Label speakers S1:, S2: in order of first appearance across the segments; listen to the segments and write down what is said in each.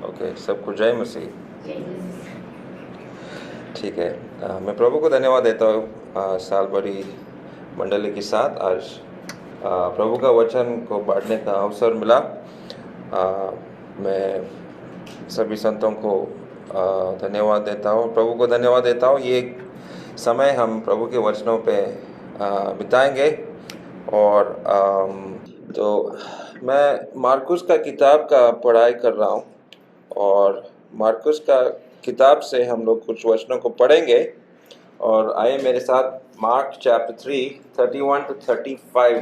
S1: Okay, सबको जय मसीह। ठीक है। मैं प्रभु को धन्यवाद देता हूँ साल भरी मंडली के साथ आज प्रभु का वचन को बांटने का अवसर मिला। मैं सभी संतों को धन्यवाद देता हूँ, प्रभु को धन्यवाद देता हूँ। ये समय हम प्रभु के वचनों पे बिताएंगे। और तो मैं मार्कुस का किताब का पढ़ाई कर रहा हूँ और मार्कुस का किताब से हम लोग कुछ वचनों को पढ़ेंगे। और आइए मेरे साथ मार्क चैप्टर 3 31 to 35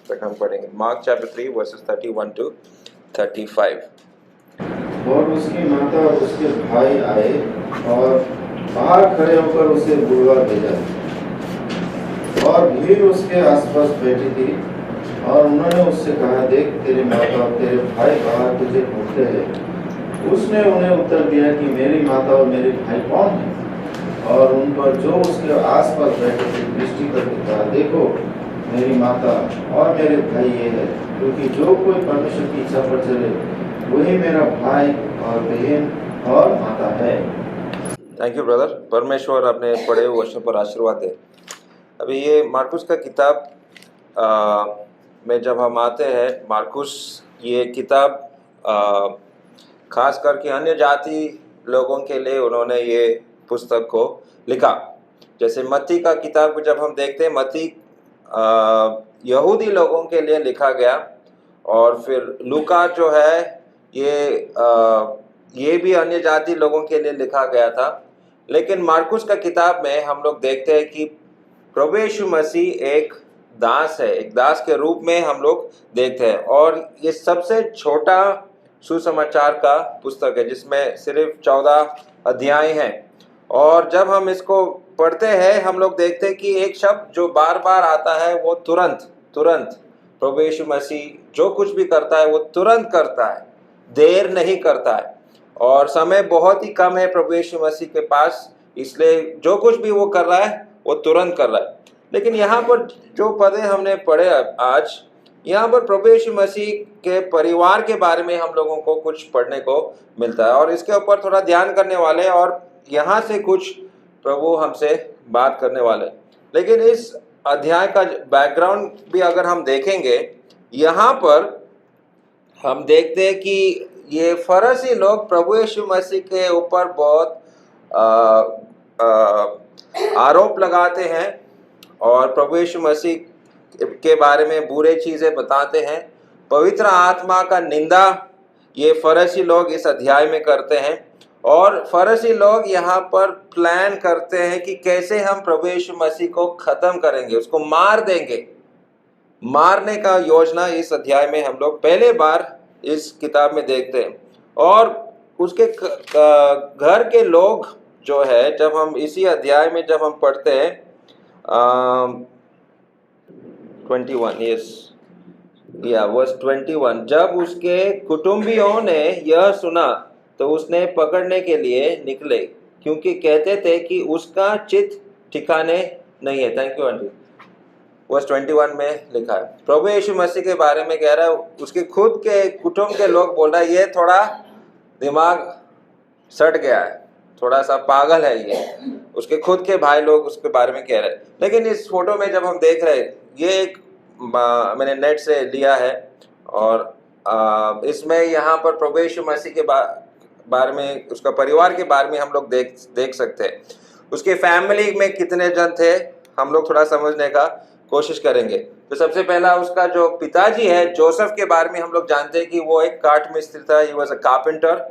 S1: तक हम पढ़ेंगे। Mark chapter 3 versus 31 to 35।
S2: और उसकी माता और उसके भाई आए और बाहर खड़े होकर उसे बुलवा भेजा और भीड़ उसके आसपास बैठी थी और उन्होंने उससे कहा, देख तेरी माता और तेरे भाई बाहर तुझे ढूंढते हैं। उसने उन्हें उत्तर दिया कि मेरी माता और मेरे भाई कौन हैं? और उन पर जो उसके आसपास बैठे थे दृष्टि करके कहा, देखो मेरी माता और मेरे भाई ये है, क्योंकि जो कोई परमेश्वर की इच्छा पर चले वही मेरा भाई और बहन और माता है।
S1: Thank you brother. परमेश्वर अपने पढ़े हुए वचनों पर आशीर्वाद दे। अभी ये मार्कुस का किताब में जब हम आते हैं, मार्कुस ये किताब खास करके अन्य जाति लोगों के लिए उन्होंने ये पुस्तक को लिखा। जैसे मत्ती का किताब को जब हम देखते हैं, मत्ती यहूदी लोगों के लिए लिखा गया। और फिर लूका जो है ये भी अन्य जाति लोगों के लिए लिखा गया था। लेकिन मार्कुस का किताब में हम लोग देखते हैं कि प्रभु यीशु मसीह एक दास है, एक दास के रूप में हम लोग देखते हैं। और ये सबसे छोटा सुसमाचार का पुस्तक है जिसमें सिर्फ 14 अध्याय हैं। और जब हम इसको पढ़ते हैं हम लोग देखते हैं कि एक शब्द जो बार बार आता है वो तुरंत तुरंत। प्रभु यीशु मसीह जो कुछ भी करता है वो तुरंत करता है, देर नहीं करता है। और समय बहुत ही कम है प्रभु यीशु मसीह के पास, इसलिए जो कुछ भी वो कर रहा है वो तुरंत कर रहा है। लेकिन यहाँ पर जो पदे हमने पढ़े आज, यहाँ पर प्रभु यीशु मसीह के परिवार के बारे में हम लोगों को कुछ पढ़ने को मिलता है और इसके ऊपर थोड़ा ध्यान करने वाले हैं और यहाँ से कुछ प्रभु हमसे बात करने वाले। लेकिन इस अध्याय का बैकग्राउंड भी अगर हम देखेंगे, यहाँ पर हम देखते हैं कि ये फरीसी लोग प्रभु यीशु मसीह के ऊपर बहुत आरोप लगाते हैं और प्रभु यीशु मसीह के बारे में बुरे चीजें बताते हैं। पवित्र आत्मा का निंदा ये फरीसी लोग इस अध्याय में करते हैं। और फरीसी लोग यहाँ पर प्लान करते हैं कि कैसे हम प्रभु यीशु मसीह को खत्म करेंगे, उसको मार देंगे। मारने का योजना इस अध्याय में हम लोग पहले बार इस किताब में देखते हैं। और उसके घर के लोग जो है, जब हम इसी अध्याय में जब हम पढ़ते हैं वर्स 21, जब उसके कुटुंबियों ने यह सुना तो उसने पकड़ने के लिए निकले, क्योंकि कहते थे कि उसका चित्त ठिकाने नहीं है। Thank you aunty. वर्स 21 में लिखा है, प्रभु यीशु मसीह के बारे में कह रहा है, उसके खुद के कुटुंब के लोग बोल रहा है ये थोड़ा दिमाग सट गया है, थोड़ा सा पागल है ये। उसके खुद के भाई लोग उसके बारे में कह रहे हैं। लेकिन इस फोटो में जब हम देख रहे हैं, ये एक मैंने नेट से लिया है और इसमें यहाँ पर प्रभु यीशु मसीह के बारे में, उसका परिवार के बारे में हम लोग देख सकते हैं। उसके फैमिली में कितने जन थे हम लोग थोड़ा समझने का कोशिश करेंगे। तो सबसे पहला उसका जो पिताजी है जोसेफ के बारे में हम लोग जानते हैं कि वो एक काठ मिस्त्री था, ही वाज अ कारपेंटर।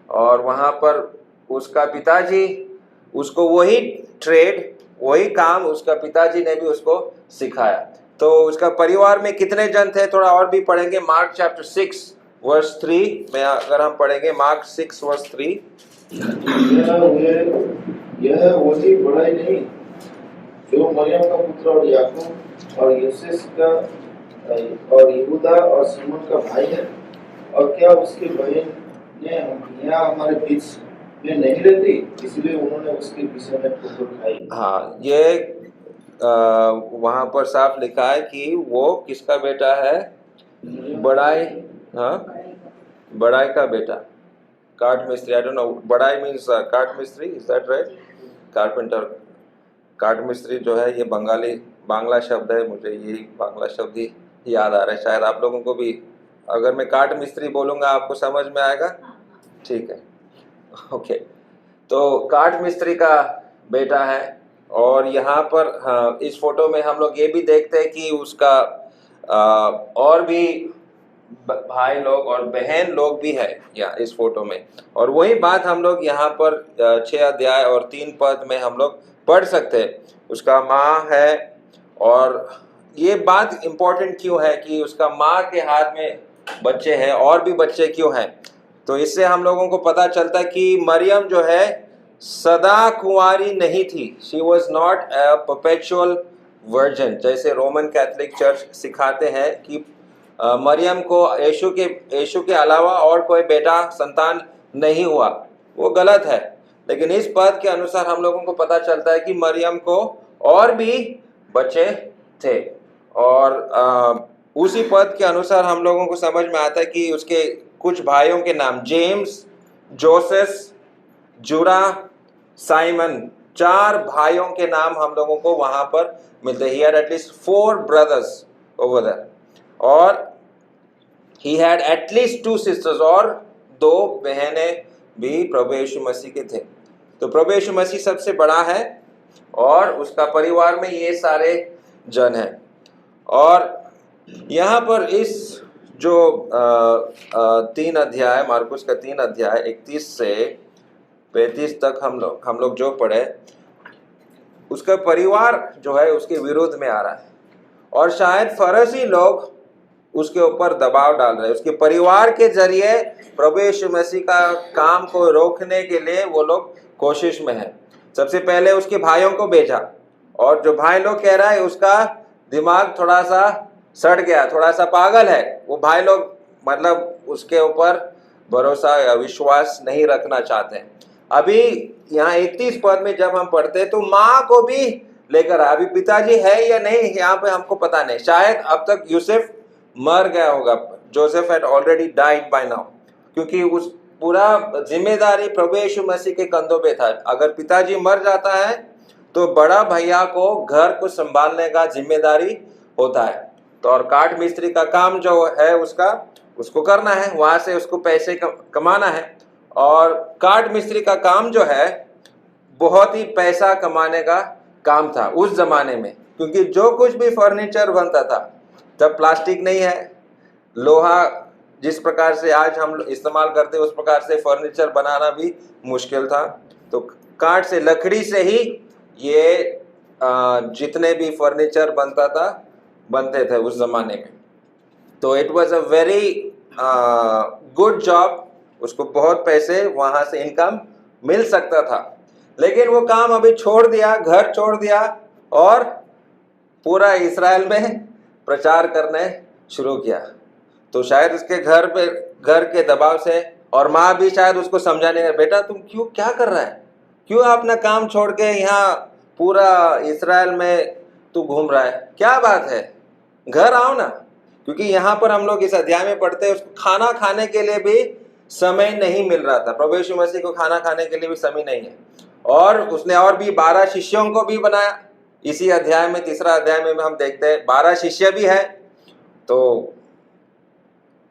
S1: और वहाँ पर उसका पिताजी उसको वही ट्रेड, वही काम उसका पिताजी ने भी उसको सिखाया। तो उसका परिवार में कितने जन थे थोड़ा और भी पढ़ेंगे। मार्क चैप्टर 6 वर्स 3 में अगर हम पढ़ेंगे, मार्क 6 वर्स 3।
S2: यह वही बड़ाई नहीं जो मरियम का पुत्र और याकूब और यूसुफ का और यहूदा और सिमोन का भाई है? और क्या उसकी बहन ने यहाँ हमारे बीच में नहीं रहती? इसलिए उन्होंने उसके विषय में ठोकर खाई।
S1: हाँ, ये वहाँ पर साफ लिखा है कि वो किसका बेटा है? बड़ाई, हाँ, बड़ाई का बेटा। काट मिस्त्री, आई डोंट नो, बड़ाई मीन्स काट मिस्त्री, इज दैट राइट? कारपेंटर, काट मिस्त्री जो है ये बांग्ला शब्द है, मुझे यही बांग्ला शब्द ही याद आ रहा है। शायद आप लोगों को भी, अगर मैं काट मिस्त्री बोलूँगा आपको समझ में आएगा? ठीक है, ओके। तो काट मिस्त्री का बेटा है। और यहाँ पर हाँ, इस फोटो में हम लोग ये भी देखते हैं कि उसका और भी भाई लोग और बहन लोग भी है या इस फोटो में। और वही बात हम लोग यहाँ पर 6 अध्याय और 3 पद में हम लोग पढ़ सकते हैं। उसका माँ है, और ये बात इम्पोर्टेंट क्यों है कि उसका माँ के हाथ में बच्चे हैं और भी बच्चे क्यों हैं? तो इससे हम लोगों को पता चलता कि मरियम जो है सदा कुंवारी नहीं थी। She was not a perpetual version, जैसे रोमन कैथोलिक चर्च सिखाते हैं कि मरियम को यीशु के अलावा और कोई बेटा संतान नहीं हुआ। वो गलत है। लेकिन इस पद के अनुसार हम लोगों को पता चलता है कि मरियम को और भी बच्चे थे। और उसी पद के अनुसार हम लोगों को समझ में आता है कि उसके कुछ भाइयों के नाम जेम्स, जोसेफ, जुड़ा, साइमन, 4 भाइयों के नाम हम लोगों को वहां पर मिलते हैं। He had at least 4 brothers over there, और he had at least 2 sisters, और 2 बहनें भी प्रभु यीशु मसीह के थे। तो प्रभु यीशु मसीह सबसे बड़ा है और उसका परिवार में ये सारे जन हैं। और यहाँ पर इस जो 3 अध्याय, मार्कुस का 3 अध्याय 31 से 35 तक हम लोग जो पढ़े, उसका परिवार जो है उसके विरोध में आ रहा है। और शायद फरीसी लोग उसके ऊपर दबाव डाल रहे हैं। उसके परिवार के जरिए प्रभु यीशु मसीह का काम को रोकने के लिए वो लोग कोशिश में हैं। सबसे पहले उसके भाइयों को भेजा, और जो भाई लोग कह रहा है उसका दिमाग थोड़ा सा सड़ गया, थोड़ा सा पागल है। वो भाई लोग मतलब उसके ऊपर भरोसा या विश्वास नहीं रखना चाहते हैं। अभी यहाँ 31 पद में जब हम पढ़ते तो माँ को भी लेकर आया। अभी पिताजी है या नहीं यहाँ पे हमको पता नहीं। शायद अब तक यूसुफ मर गया होगा, Joseph had already died by now, क्योंकि उस पूरा जिम्मेदारी प्रभु यीशु मसीह के कंधों पे था। अगर पिताजी मर जाता है तो बड़ा भैया को घर को संभालने का जिम्मेदारी होता है। तो और काट मिस्त्री का काम जो है उसको करना है, वहां से उसको पैसे कमाना है। और काट मिस्त्री का काम जो है बहुत ही पैसा कमाने का काम था उस जमाने में, क्योंकि जो कुछ भी फर्नीचर बनता था तब प्लास्टिक नहीं है, लोहा जिस प्रकार से आज हम इस्तेमाल करते हैं उस प्रकार से फर्नीचर बनाना भी मुश्किल था। तो काठ से, लकड़ी से ही ये जितने भी फर्नीचर बनते थे उस जमाने में। तो it was a very good job, उसको बहुत पैसे वहां से इनकम मिल सकता था। लेकिन वो काम अभी छोड़ दिया, घर छोड़ दिया, और पूरा इस्राएल में प्रचार करने शुरू किया। तो शायद उसके घर के दबाव से, और माँ भी शायद उसको समझाने का, बेटा तुम क्या कर रहा है, क्यों अपना काम छोड़ के यहाँ पूरा इस्राएल में तू घूम रहा है, क्या बात है, घर आओ ना। क्योंकि यहाँ पर हम लोग इस अध्याय में पढ़ते हैं उसको खाना खाने के लिए भी समय नहीं मिल रहा था। प्रभु यीशु मसीह को खाना खाने के लिए भी समय नहीं है। और उसने और भी 12 शिष्यों को भी बनाया। इसी अध्याय में, तीसरा अध्याय में हम देखते हैं 12 शिष्य भी है। तो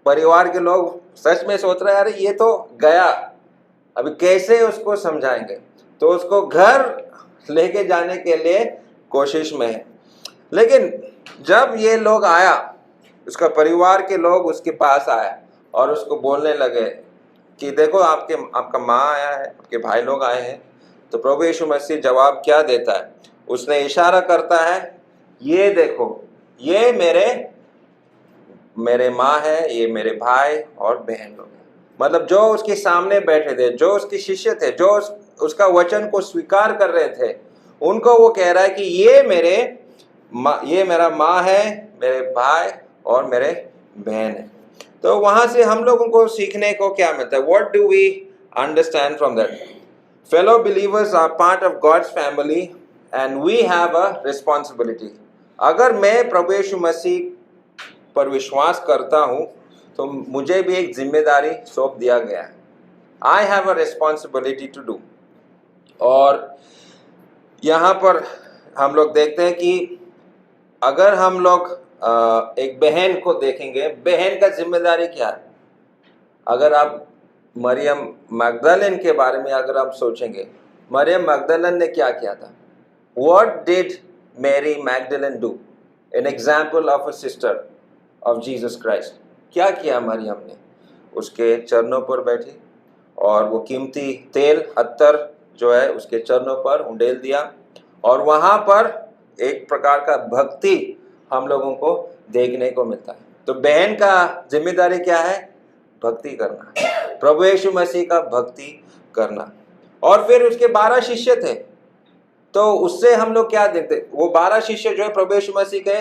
S1: परिवार के लोग सच में सोच रहे हैं अरे ये तो गया, अभी कैसे उसको समझाएंगे। तो उसको घर लेके जाने के लिए कोशिश में है। लेकिन जब ये लोग आया, उसका परिवार के लोग उसके पास आए और उसको बोलने लगे कि देखो आपका माँ आया है, आपके भाई लोग आए हैं। तो प्रभु यीशु मसीह जवाब क्या देता है? उसने इशारा करता है, ये देखो, ये मेरे माँ है, ये मेरे भाई और बहन लोग हैं। मतलब जो उसके सामने बैठे थे, जो उसके शिष्य थे, जो उसका वचन को स्वीकार कर रहे थे, उनको वो कह रहा है कि ये मेरा माँ है, मेरे भाई और मेरे बहन है। तो वहां से हम लोगों को सीखने को क्या मिलता है? What do we understand from that? Fellow believers are part of God's family and we have a responsibility. अगर मैं प्रभु यीशु मसीह पर विश्वास करता हूँ तो मुझे भी एक जिम्मेदारी सौंप दिया गया है। I have a responsibility to do. और यहाँ पर हम लोग देखते हैं कि अगर हम लोग एक बहन को देखेंगे, बहन का जिम्मेदारी क्या है। अगर आप मरियम मगदलेन के बारे में अगर आप सोचेंगे, मरियम मगदलेन ने क्या किया था? What did Mary Magdalene do? An example of a sister of Jesus Christ. क्या किया मरियम ने? उसके चरणों पर बैठी और वो कीमती तेल अत्तर जो है उसके चरणों पर उंडेल दिया, और वहाँ पर एक प्रकार का भक्ति हम लोगों को देखने को मिलता है। तो बहन का जिम्मेदारी क्या है? भक्ति करना, प्रभु यीशु मसीह का भक्ति करना। और फिर उसके 12 शिष्य थे, तो उससे हम लोग क्या देखते? वो 12 शिष्य जो है प्रभु यीशु मसीह के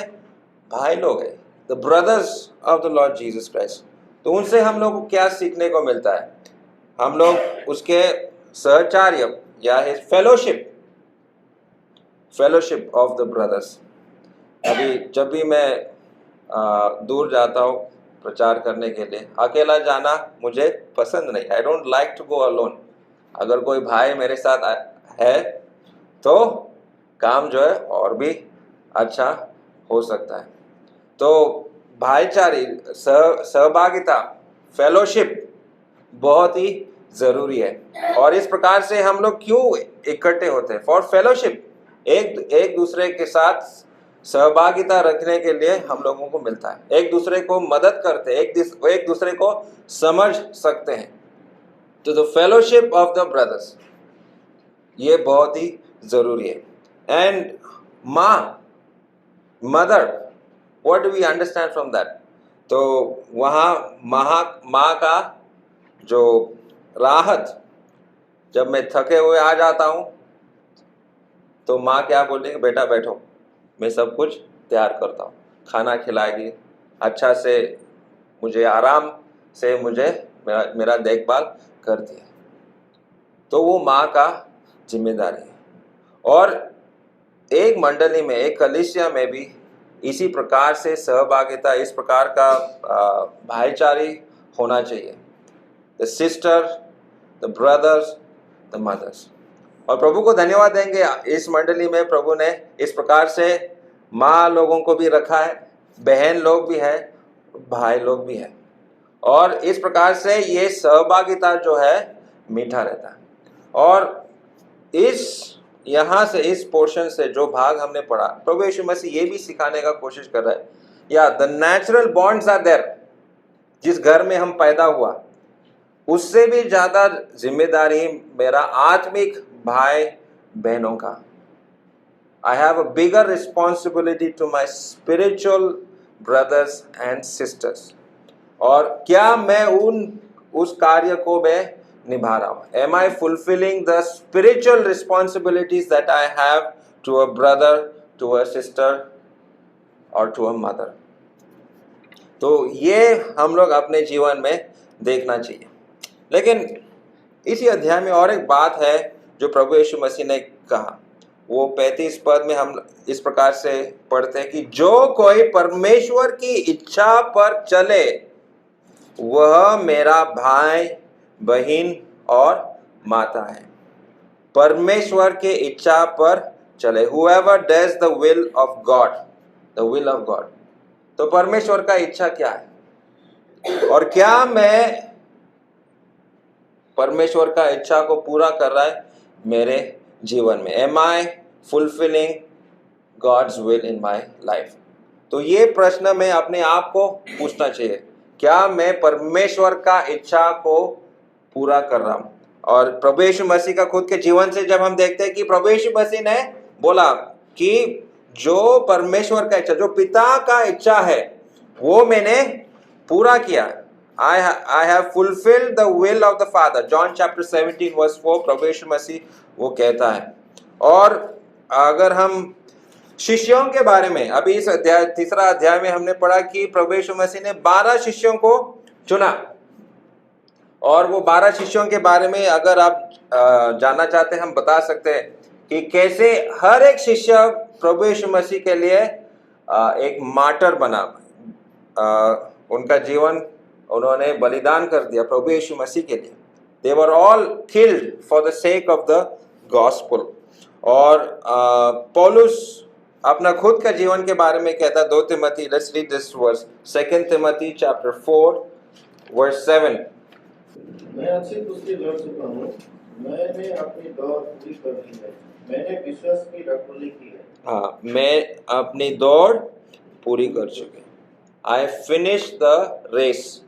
S1: भाई लोग हैं, the brothers of the Lord Jesus Christ. तो उनसे हम लोग को क्या सीखने को मिलता है? हम लोग उसके सहचार्य या फेलोशिप ऑफ द ब्रदर्स। अभी जब भी मैं दूर जाता हूँ प्रचार करने के लिए, अकेला जाना मुझे पसंद नहीं। I don't like to go alone. अगर कोई भाई मेरे साथ है तो काम जो है और भी अच्छा हो सकता है। तो भाईचारे, सहभागिता, फेलोशिप बहुत ही ज़रूरी है। और इस प्रकार से हम लोग क्यों इकट्ठे होते हैं? फॉर फेलोशिप, एक दूसरे के साथ सहभागिता रखने के लिए हम लोगों को मिलता है, एक दूसरे को मदद करते हैं, एक दूसरे को समझ सकते हैं। तो the fellowship of the brothers ये बहुत ही ज़रूरी है। And mother, what do we understand from that? तो वहाँ माँ का जो राहत, जब मैं थके हुए आ जाता हूँ तो माँ क्या बोलेगी? बेटा बैठो, मैं सब कुछ तैयार करता हूँ, खाना खिलाएगी, अच्छा से मुझे आराम से मेरा देखभाल करती है। तो वो माँ का जिम्मेदारी है। और एक मंडली में, एक कलीसिया में भी इसी प्रकार से सहभागिता, इस प्रकार का भाईचारी होना चाहिए। The sister, the brothers, the mothers. और प्रभु को धन्यवाद देंगे, इस मंडली में प्रभु ने इस प्रकार से माँ लोगों को भी रखा है, बहन लोग भी है, भाई लोग भी है। और इस प्रकार से ये सहभागिता जो है मीठा रहता है। और यहाँ से, इस पोर्शन से जो भाग हमने पढ़ा, प्रभु यीशु मसीह ये भी सिखाने का कोशिश कर रहा है, या the natural bonds are there. जिस घर में हम पैदा हुआ उससे भी ज्यादा जिम्मेदारी मेरा आत्मिक भाई बहनों का। I have a bigger responsibility to my spiritual brothers and sisters. और क्या मैं उस कार्य को मैं निभा रहा हूँ? Am I fulfilling the spiritual responsibilities that I have to a brother, to a sister, or to a mother? तो ये हम लोग अपने जीवन में देखना चाहिए। लेकिन इसी अध्याय में और एक बात है जो प्रभु यीशु मसीह ने कहा। वो 35 पद में हम इस प्रकार से पढ़ते हैं कि जो कोई परमेश्वर की इच्छा पर चले वह मेरा भाई, बहन और माता है। परमेश्वर के इच्छा पर चले, whoever does the will of God, the will of God। तो परमेश्वर का इच्छा क्या है? और क्या मैं परमेश्वर का इच्छा को पूरा कर रहा है मेरे जीवन में? Am I fulfilling God's will in my life? तो ये प्रश्न मैं अपने आप को पूछना चाहिए, क्या मैं परमेश्वर का इच्छा को पूरा कर रहा हूँ? और प्रभु यीशु मसीह का खुद के जीवन से जब हम देखते हैं कि प्रभु यीशु मसीह ने बोला कि जो परमेश्वर का इच्छा, जो पिता का इच्छा है वो मैंने पूरा किया। I have fulfilled the will of the Father। John chapter 17 verse 4 प्रभु यीशु मसीह वो कहता है। और अगर हम शिष्यों के बारे में, अभी इस तीसरा अध्याय में हमने पढ़ा कि प्रभु यीशु मसीह ने 12 शिष्यों को चुना। और वो 12 शिष्यों के बारे में अगर आप जानना चाहते हैं, हम बता सकते हैं कि कैसे हर एक शिष्य प्रभु यीशु मसीह के लिए एक मार्टर बना। उनका जीवन उन्होंने बलिदान कर दिया प्रभु यीशु मसीह के लिए। They were all killed for the sake of the gospel. और पौलुस अपना खुद का जीवन के बारे में कहता है 2 Timothy, let's read this verse, 2 Timothy chapter 4 verse 7.
S2: मैं अच्छी कुश्ती लड़ चुका हूँ, मैंने अपनी दौड़ पूरी कर ली है, मैंने विश्वास की रखवाली की है।
S1: हाँ, मैं अपनी दौड़ पूरी कर चुकी। I finished the race.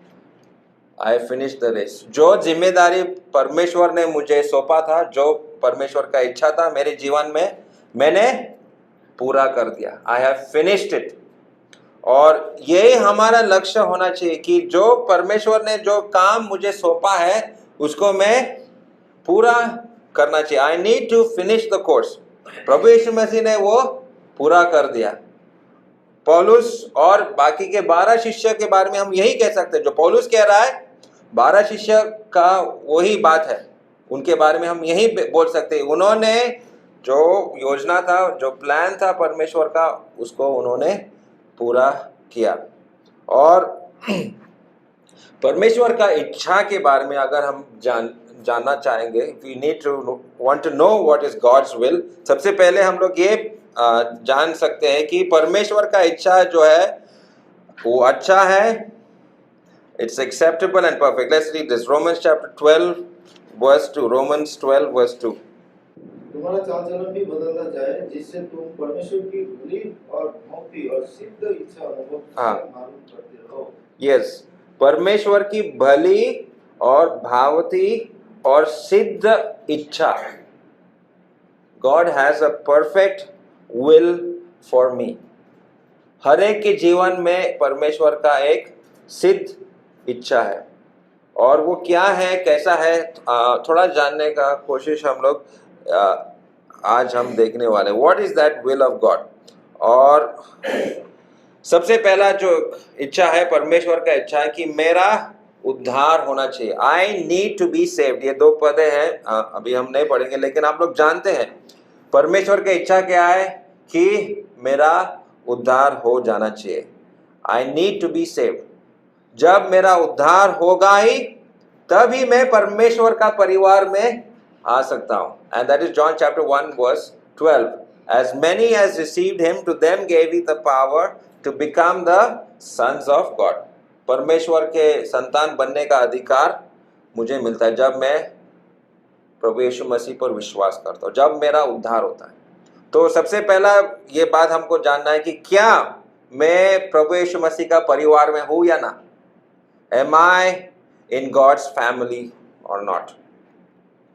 S1: I finished the race. जो जिम्मेदारी परमेश्वर ने मुझे सौंपा था, जो परमेश्वर का इच्छा था मेरे जीवन में, मैंने पूरा कर दिया। I have finished it. और यही हमारा लक्ष्य होना चाहिए कि जो परमेश्वर ने जो काम मुझे सौंपा है उसको मैं पूरा करना चाहिए। I need to finish the course. प्रभु यीशु मसीह ने वो पूरा कर दिया। पौलुस और बाकी के 12 शिष्य के बारे में हम यही कह सकते हैं। जो पौलुस कह रहा है 12 शिष्य का वही बात है, उनके बारे में हम यही बोल सकते हैं। उन्होंने जो योजना था, जो प्लान था परमेश्वर का, उसको उन्होंने पूरा किया। और परमेश्वर का इच्छा के बारे में अगर हम जानना चाहेंगे, we need to want to know what is God's will, सबसे पहले हम लोग ये जान सकते हैं कि परमेश्वर का इच्छा जो है वो अच्छा है, it's acceptable and perfect. Let's read this, Romans chapter 12 verse 2. Romans 12 verse 2.
S2: तुम्हारा चाल चलन भी बदलता जाए जिससे तुम परमेश्वर की भली और भावती और सिद्ध इच्छा अनुभव से मालूम करते रहो।
S1: Yes, परमेश्वर की भली और भावती और सिद्ध इच्छा। God has a perfect will for me. हर एक के जीवन में परमेश्वर का एक सिद्ध इच्छा है, और वो क्या है, कैसा है, थोड़ा जानने का कोशिश हम लोग आज हम देखने वाले। What is that will of God? और सबसे पहला जो इच्छा है, परमेश्वर का इच्छा है कि मेरा उद्धार होना चाहिए। I need to be saved. ये 2 पदे हैं, अभी हम नहीं पढ़ेंगे, लेकिन आप लोग जानते हैं परमेश्वर की इच्छा क्या है कि मेरा उद्धार हो जाना चाहिए। I need to be saved. जब मेरा उद्धार होगा ही तभी मैं परमेश्वर का परिवार में आ सकता हूँ। And that is John chapter 1 verse 12. As many as received him, to them gave he the power to become the sons of God. परमेश्वर के संतान बनने का अधिकार मुझे मिलता है जब मैं प्रभु यीशु मसीह पर विश्वास करता हूँ, जब मेरा उद्धार होता है। तो सबसे पहला ये बात हमको जानना है कि क्या मैं प्रभु यीशु मसीह का परिवार में हूँ या ना। Am I in God's family or not?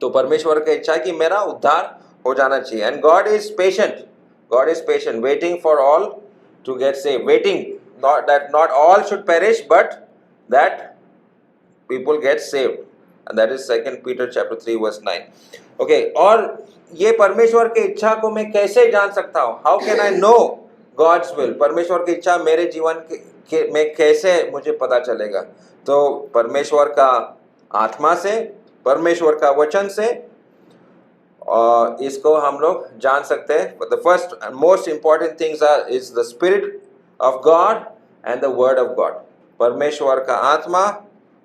S1: तो परमेश्वर की इच्छा है कि मेरा उद्धार हो जाना चाहिए। And God is patient. God is patient, waiting for all to get saved. Waiting, not that not all should perish, but that people get saved. And that is 2 Peter chapter 3 verse 9. Okay, और ये परमेश्वर की इच्छा को मैं कैसे जान सकता हूँ? How can I know God's will? परमेश्वर की इच्छा मेरे जीवन में कैसे मुझे पता चलेगा? तो परमेश्वर का आत्मा से, परमेश्वर का वचन से, और इसको हम लोग जान सकते हैं। But the first and most important things is the Spirit of God and the Word of God. परमेश्वर का आत्मा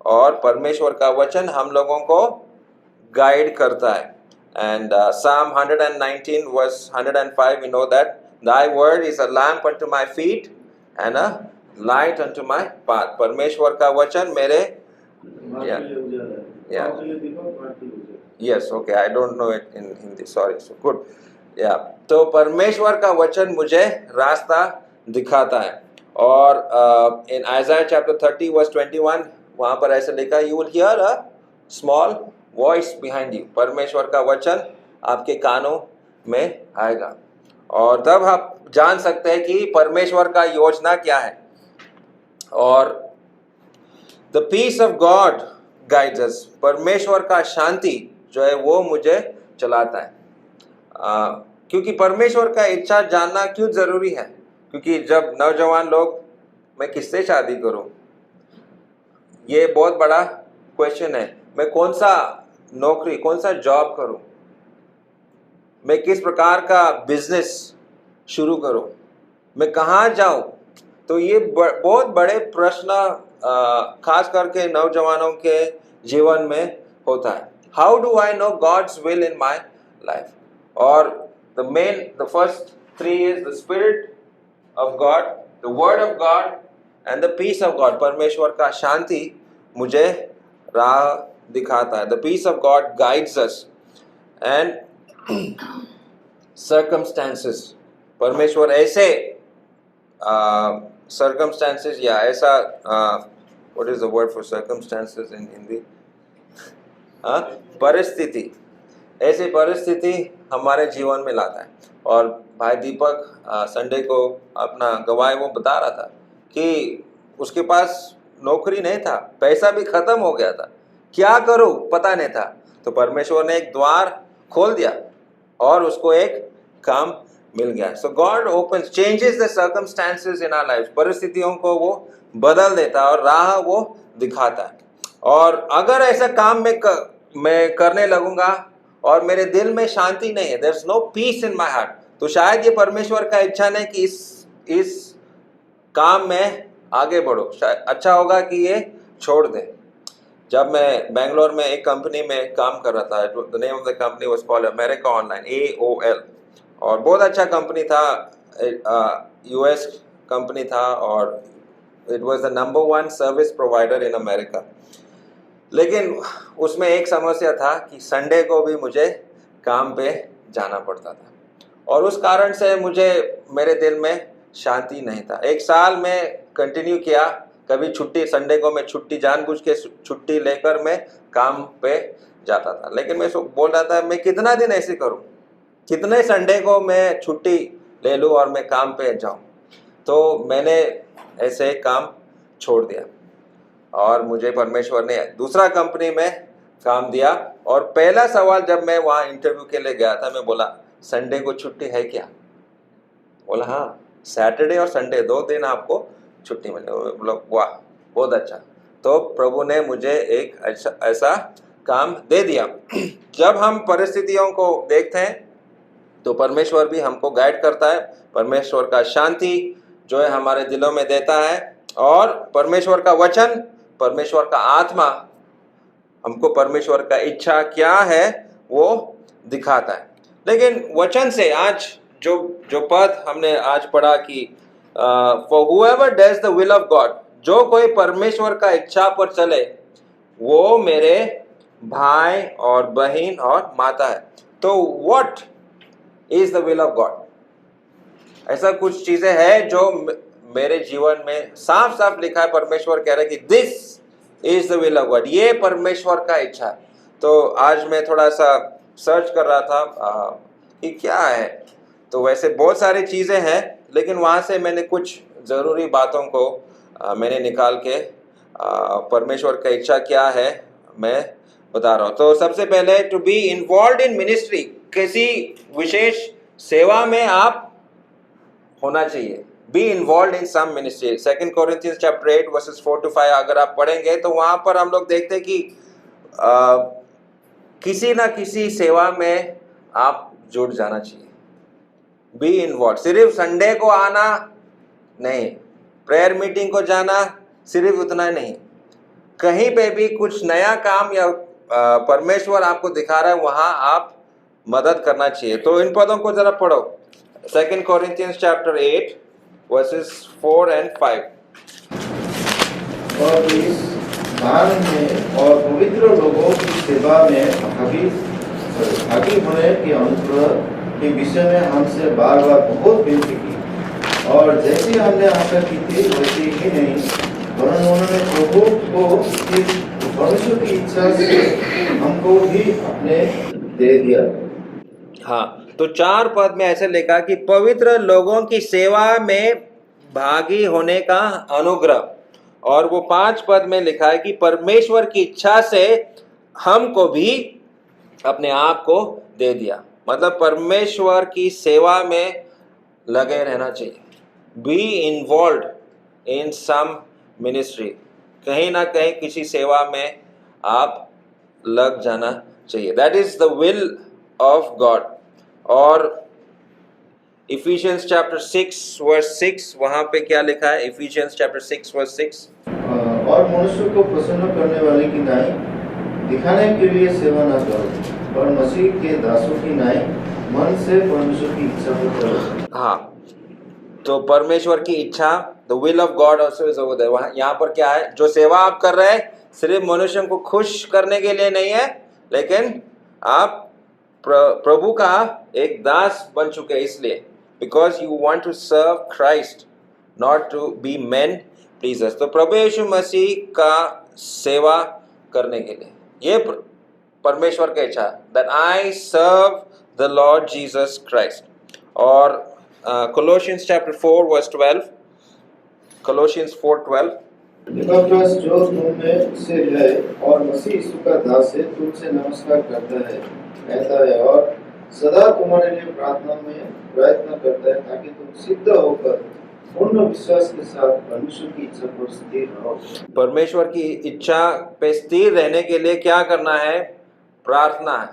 S1: और परमेश्वर का वचन हम लोगों को गाइड करता है। And Psalm 119 verse 105, we know that Thy word is a lamp unto my feet and a light unto my path. परमेश्वर का वचन मेरे Yes, okay, I don't know it in Hindi, sorry. So good. Yeah. तो परमेश्वर का वचन मुझे रास्ता दिखाता है। और in Isaiah chapter 30 verse 21 वहाँ पर ऐसे लिखा, you will hear a small voice behind you. परमेश्वर का वचन आपके कानों में आएगा, और तब आप जान सकते हैं कि परमेश्वर का योजना क्या है। और the peace of God guides us. परमेश्वर का शांति जो है वो मुझे चलाता है। क्योंकि परमेश्वर का इच्छा जानना क्यों जरूरी है? क्योंकि जब नौजवान लोग, मैं किससे शादी करूं, ये बहुत बड़ा क्वेश्चन है। मैं कौन सा नौकरी, कौन सा जॉब करूं, मैं किस प्रकार का बिजनेस शुरू करूं, मैं कहाँ जाऊं। तो ये बहुत बड़े प्रश्न खास करके नौजवानों के जीवन में होता है. How do I know God's will in my life? और the first three is the spirit of God, the word of God and the peace of God. परमेश्वर का शांति मुझे राह दिखाता है. The peace of God guides us and circumstances. परमेश्वर ऐसे circumstances या ऐसा what is the word for circumstances in Hindi? परिस्थिति, ऐसी परिस्थिति हमारे जीवन में लाता है. और भाई दीपक संडे को अपना गवाही वो बता रहा था कि उसके पास नौकरी नहीं था, पैसा भी खत्म हो गया था, क्या करूं पता नहीं था. तो परमेश्वर ने एक द्वार खोल दिया और उसको एक काम मिल गया. So God open changes the circumstances in our life. परिस्थितियों को वो बदल देता है और राह वो दिखाता है. और अगर ऐसा काम मैं करने लगूंगा और मेरे दिल में शांति नहीं है, there is no peace in my heart, तो शायद ये परमेश्वर का इच्छा नहीं कि इस काम में आगे बढ़ो. शायद अच्छा होगा कि ये छोड़ दे. जब मैं बेंगलोर में एक कंपनी में काम कर रहा था, the name of the company was called America online, AOL, और बहुत अच्छा कंपनी था, US कंपनी था और it was the number 1 service provider in America. लेकिन उसमें एक समस्या था कि संडे को भी मुझे काम पे जाना पड़ता था और उस कारण से मुझे मेरे दिल में शांति नहीं था. एक साल में कंटिन्यू किया, कभी छुट्टी, संडे को मैं छुट्टी जानबूझ के छुट्टी लेकर मैं काम पे जाता था. लेकिन मैं बोल रहा था मैं कितना दिन ऐसे करूं, कितने संडे को मैं छुट्टी ले लूं और मैं काम पे जाऊं. तो मैंने ऐसे काम छोड़ दिया और मुझे परमेश्वर ने दूसरा कंपनी में काम दिया. और पहला सवाल जब मैं वहाँ इंटरव्यू के लिए गया था, मैं बोला संडे को छुट्टी है क्या? बोला हाँ, सैटरडे और संडे 2 दिन आपको छुट्टी मिले. बोला वाह बहुत अच्छा. तो प्रभु ने मुझे एक ऐसा काम दे दिया. जब हम परिस्थितियों को देखते हैं तो परमेश्वर भी हमको गाइड करता है. परमेश्वर का शांति जो है हमारे दिलों में देता है और परमेश्वर का वचन, परमेश्वर का आत्मा हमको परमेश्वर का इच्छा क्या है वो दिखाता है. लेकिन वचन से आज जो पद हमने आज पढ़ा कि for whoever does the will of God, जो कोई परमेश्वर का इच्छा पर चले वो मेरे भाई और बहन और माता है. तो what is the will of God? ऐसा कुछ चीजें हैं जो मेरे जीवन में साफ साफ लिखा है. परमेश्वर कह रहे हैं कि this is the will of God, ये परमेश्वर का इच्छा है. तो आज मैं थोड़ा सा सर्च कर रहा था कि क्या है. तो वैसे बहुत सारी चीजें हैं, लेकिन वहाँ से मैंने कुछ ज़रूरी बातों को मैंने निकाल के परमेश्वर का इच्छा क्या है मैं बता रहा हूँ. तो सबसे पहले to be involve in ministry, किसी विशेष सेवा में आप होना चाहिए. Be involve in some ministry. 2 Corinthians chapter 8 verses 4 to 5 अगर आप पढ़ेंगे तो वहाँ पर हम लोग देखते हैं कि किसी ना किसी सेवा में आप जुड़ जाना चाहिए. Be involve. सिर्फ संडे को आना नहीं, प्रेयर मीटिंग को जाना सिर्फ उतना नहीं, कहीं पे भी कुछ नया काम या परमेश्वर आपको दिखा रहा है वहाँ आप मदद करना चाहिए. तो इन पदों को जरा पढ़ो. 2 Corinthians chapter 8 verses 4 and 5.
S2: और इस दान में और पवित्र लोगों की सेवा में भागी होने के अनुग्रह के विषय में हमसे बार बार बहुत विनती की, और जैसे हमने आशा की थी वैसे ही नहीं, वरन उन्होंने प्रभु को परमेश्वर की इच्छा से हमको भी अपने दे दिया.
S1: हाँ, तो 4 पद में ऐसे लिखा कि पवित्र लोगों की सेवा में भागी होने का अनुग्रह, और वो 5 पद में लिखा है कि परमेश्वर की इच्छा से हमको भी अपने आप को दे दिया. मतलब परमेश्वर की सेवा में लगे रहना चाहिए. Be involve in some ministry, कहीं ना कहीं किसी सेवा में आप लग जाना चाहिए. That is the will of God. और Ephesians chapter 6 verse 6 वहाँ पे क्या लिखा है? Ephesians chapter 6 verse 6.
S2: और मनुष्य को प्रसन्न करने वाले की दाई दिखाने के लिए सेवा न करो, और मसीह के दासों की नाई मन से परमेश्वर की इच्छा को करो।
S1: हाँ, तो परमेश्वर की इच्छा, the will of God also is over there. वहाँ यहाँ पर क्या है, जो सेवा आप कर रहे हैं सिर्फ मनुष्यों को खुश करने के लिए नहीं है, लेकिन आप प्रभु का एक दास बन चुके हैं, इसलिए because you want to serve Christ, not to be men pleasers. तो प्रभु यीशु मसीह का सेवा करने के लिए ये परमेश्वर का इच्छा, that I serve the Lord Jesus Christ. और Colossians chapter 4 verse 12, Colossians 4:12,
S2: Epaphras जो तुम में से है और मसीह यीशु का दास है, तुमसे नमस्कार करता है, कहता है, और सदा तुम्हारे लिए प्रार्थना में प्रयत्न करता है, ताकि तुम सिद्ध होकर पूर्ण विश्वास के साथ परमेश्वर की इच्छा पर स्थिर रहो। परमेश्वर की इच्छा पे स्थिर रहने के लिए क्या करना है? प्रार्थना है।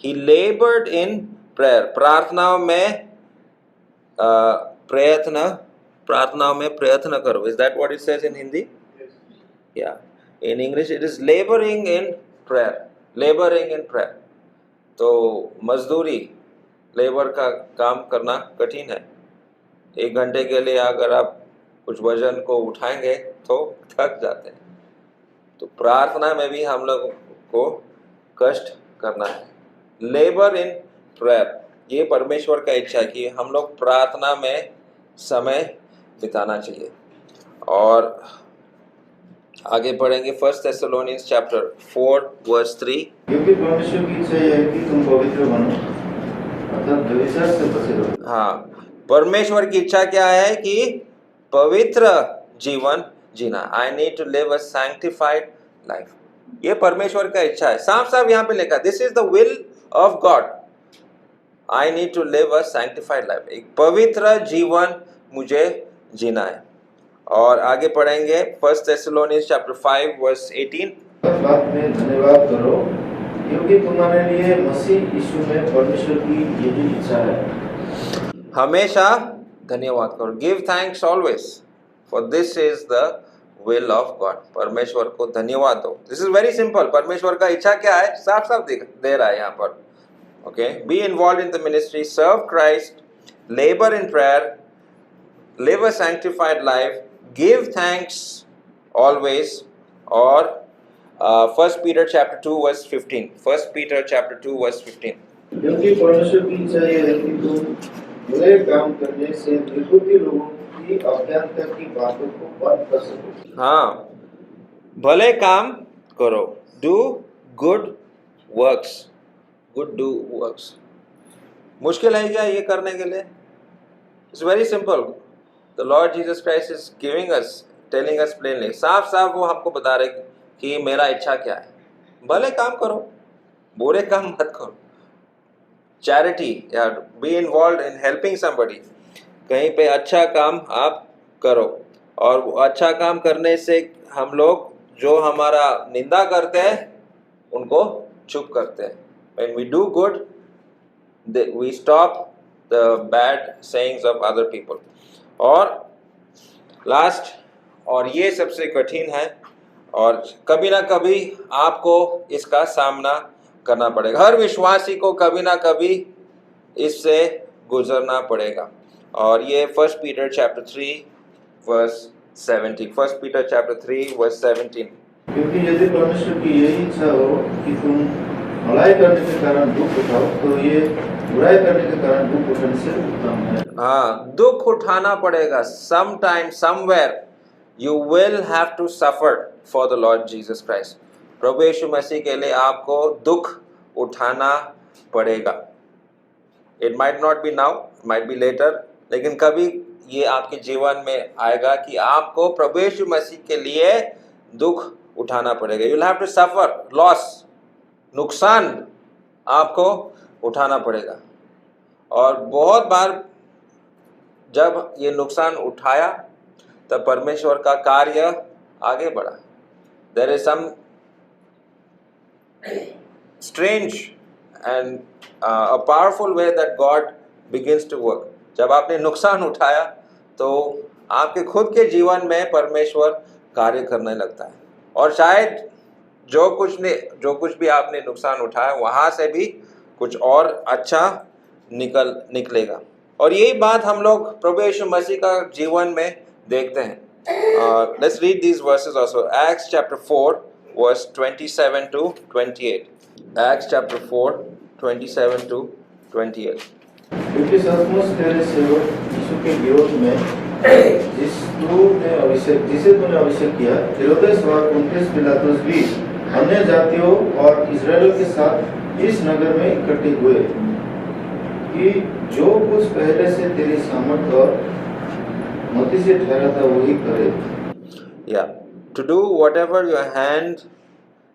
S2: He labored in prayer, प्रार्थनाओं में प्रार्थनाओं में प्रयत्न करो। Is that what it says in Hindi? Yes. Yeah. In English it is laboring in prayer. Laboring in prayer. तो मजदूरी, लेबर का काम करना कठिन है। 1 घंटे के लिए अगर आप कुछ वजन को उठाएंगे तो थक जाते हैं। तो प्रार्थना में भी हम लोग को कष्ट करना है। लेबर इन प्रेयर, ये परमेश्वर का इच्छा है कि हम लोग प्रार्थना में समय बिताना चाहिए। और आगे पढ़ेंगे 1 Thessalonians chapter 4 verse 3, क्योंकि परमेश्वर की इच्छा है कि तुम पवित्र बनो, अर्थात व्यभिचार से बचे रहो। हाँ, परमेश्वर की इच्छा क्या है? कि पवित्र जीवन जीना। I need to live a sanctified life, ये परमेश्वर का इच्छा है। साफ साफ यहाँ पे लिखा, this is the will of God, I need to live a sanctified life, एक पवित्र जीवन मुझे जीना है। और आगे पढ़ेंगे 1 Thessalonians chapter 5 verse 18, बात में धन्यवाद करो, क्योंकि तुम्हारे लिए मसीह यीशु में परमेश्वर की यही इच्छा है। हमेशा धन्यवाद करो, give thanks always, for this is the will of God, परमेश्वर को धन्यवाद दो। This is very simple. परमेश्वर का इच्छा क्या है? साफ साफ दे रहा है यहाँ पर। Okay, be involve in the ministry, serve Christ, labour in prayer, live a sanctified life, give thanks always। और 1 Peter chapter 2 verse 15, 1 Peter chapter 2 verse 15, क्योंकि परमेश्वर की इच्छा है कि तुम भले काम करने से निर्बुद्धि लोगों की अज्ञानता की बातों को बंद कर सको। हाँ, भले काम करो, do good works, do works। मुश्किल है क्या ये करने के लिए? It's very simple. The Lord Jesus Christ is giving us, telling us plainly, साफ साफ वो हमको बता रहे कि मेरा इच्छा क्या है। भले काम करो, बुरे काम मत करो। चैरिटी या B involve in helping somebody, कहीं पे अच्छा काम आप करो। और अच्छा काम करने से हम लोग जो हमारा निंदा करते हैं उनको चुप करते हैं। When we do good, we stop the bad sayings of other people। और लास्ट, और ये सबसे कठिन है, और कभी ना कभी आपको इसका सामना करना पड़ेगा। हर विश्वासी को कभी ना कभी इससे गुजरना पड़ेगा। और ये 1 Peter chapter 3 verse 17, 1 Peter chapter 3 verse 17, क्योंकि यदि परमेश्वर की यही इच्छा हो कि तुम भलाई करने के कारण दुख उठाओ, तो ये बुराई करने के कारण दुख उठाने से उत्तम है। हाँ, दुख उठाना पड़ेगा। sometime somewhere you will have to suffer for the Lord Jesus Christ। प्रभु यीशु मसीह के लिए आपको दुख उठाना पड़ेगा। It might not be now, it might be later, लेकिन कभी ये आपके जीवन में आएगा कि आपको प्रभु यीशु मसीह के लिए दुख उठाना पड़ेगा। You will have to suffer loss, नुकसान आपको उठाना पड़ेगा। और बहुत बार जब ये नुकसान उठाया तब परमेश्वर का कार्य आगे बढ़ा। There is some strange and a powerful way that God begins to work। जब आपने नुकसान उठाया तो आपके खुद के जीवन में परमेश्वर कार्य करने लगता है। और शायद
S1: जो कुछ भी आपने नुकसान उठाया वहां से भी कुछ और अच्छा निकलेगा। और यही बात हम लोग प्रभु यीशु मसीह का जीवन में देखते हैं। Let's read these verses also. Acts chapter 4 verse 27 to 28. Acts chapter 4 27 to 28.
S2: क्योंकि सचमुच तेरे सेवक यीशु के विरोध में जिसे तूने अभिषेक किया, हेरोदेस और पुन्तियुस पिलातुस भी अन्य जातियों और इस्राएलियों के साथ इस नगर में इकट्ठे हुए कि जो कुछ पहले से तेरी सामर्थ और मति से ठहरा था वही करे।
S1: Yeah, to do whatever your hand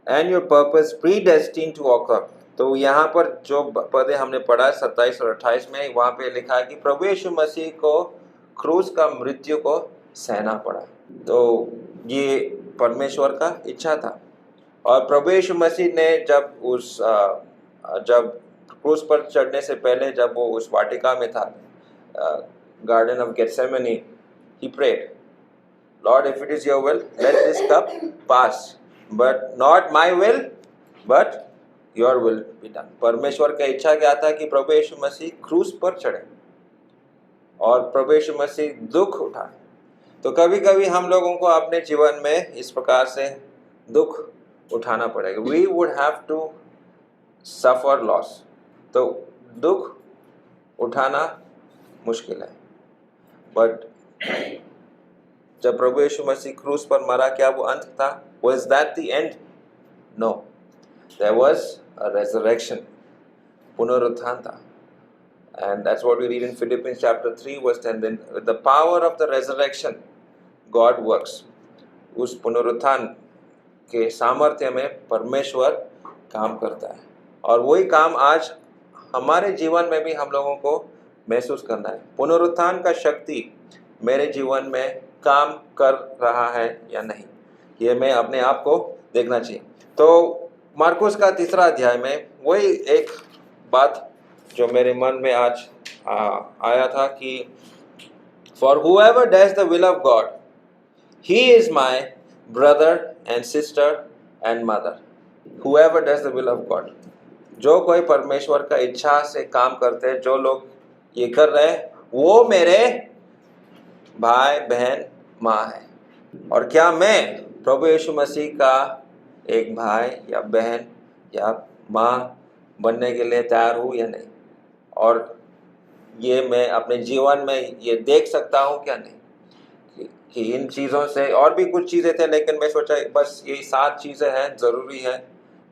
S1: and your purpose predestined to occur. तो यहाँ पर जो पदे हमने पढ़ा 27 और 28 में, वहाँ पे लिखा है कि प्रभु यीशु मसीह को क्रूस का मृत्यु को सहना पड़ा। तो ये परमेश्वर का इच्छा था। और प्रभु यीशु मसीह ने जब क्रूस पर चढ़ने से पहले, जब वो उस वाटिका में था, garden of Gethsemane, he prayed, Lord, if it is your will, let this cup pass, but not my will, but your will be done. परमेश्वर का इच्छा क्या था कि प्रभु यीशु मसीह क्रूस पर चढ़े और प्रभु यीशु मसीह दुख उठाए। तो कभी कभी हम लोगों को अपने जीवन में इस प्रकार से दुख उठाना पड़ेगा। We would have to suffer loss. तो दुख उठाना मुश्किल है, बट जब प्रभु यीशु मसीह क्रूस पर मरा, क्या वो अंत था? Was that the end? No. There was a resurrection. पुनरुत्थान था. And that's what we read in Philippians chapter 3 verse 10. Then with the power of the resurrection, God works. उस पुनरुत्थान के सामर्थ्य में परमेश्वर काम करता है। और वही काम आज हमारे जीवन में भी हम लोगों को महसूस करना है। पुनरुत्थान का शक्ति मेरे जीवन में काम कर रहा है या नहीं, ये मैं अपने आप को देखना चाहिए। तो मार्कुस का 3 अध्याय में वही एक बात जो मेरे मन में आज आया था कि For whoever does the will of God, he is my brother and sister and mother. Whoever does the will of God. जो कोई परमेश्वर का इच्छा से काम करते हैं, जो लोग ये कर रहे हैं, वो मेरे भाई बहन माँ है। और क्या मैं प्रभु यीशु मसीह का एक भाई या बहन या माँ बनने के लिए तैयार हूँ या नहीं? और ये मैं अपने जीवन में ये देख सकता हूँ क्या नहीं कि इन चीज़ों से, और भी कुछ चीज़ें थे लेकिन मैं सोचा बस ये 7 चीज़ें हैं ज़रूरी है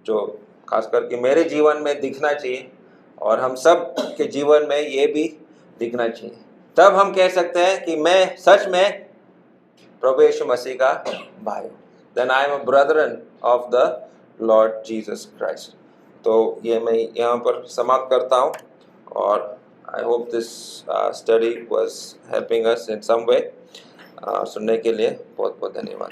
S1: जो खास करके मेरे जीवन में दिखना चाहिए और हम सब के जीवन में ये भी दिखना चाहिए। तब हम कह सकते हैं कि मैं सच में प्रभु यीशु मसीह का भाई हूँ। Then I am a brethren of the Lord Jesus Christ. तो ये मैं यहाँ पर समाप्त करता हूँ और I hope this study was helping us in some way. सुनने के लिए बहुत बहुत धन्यवाद।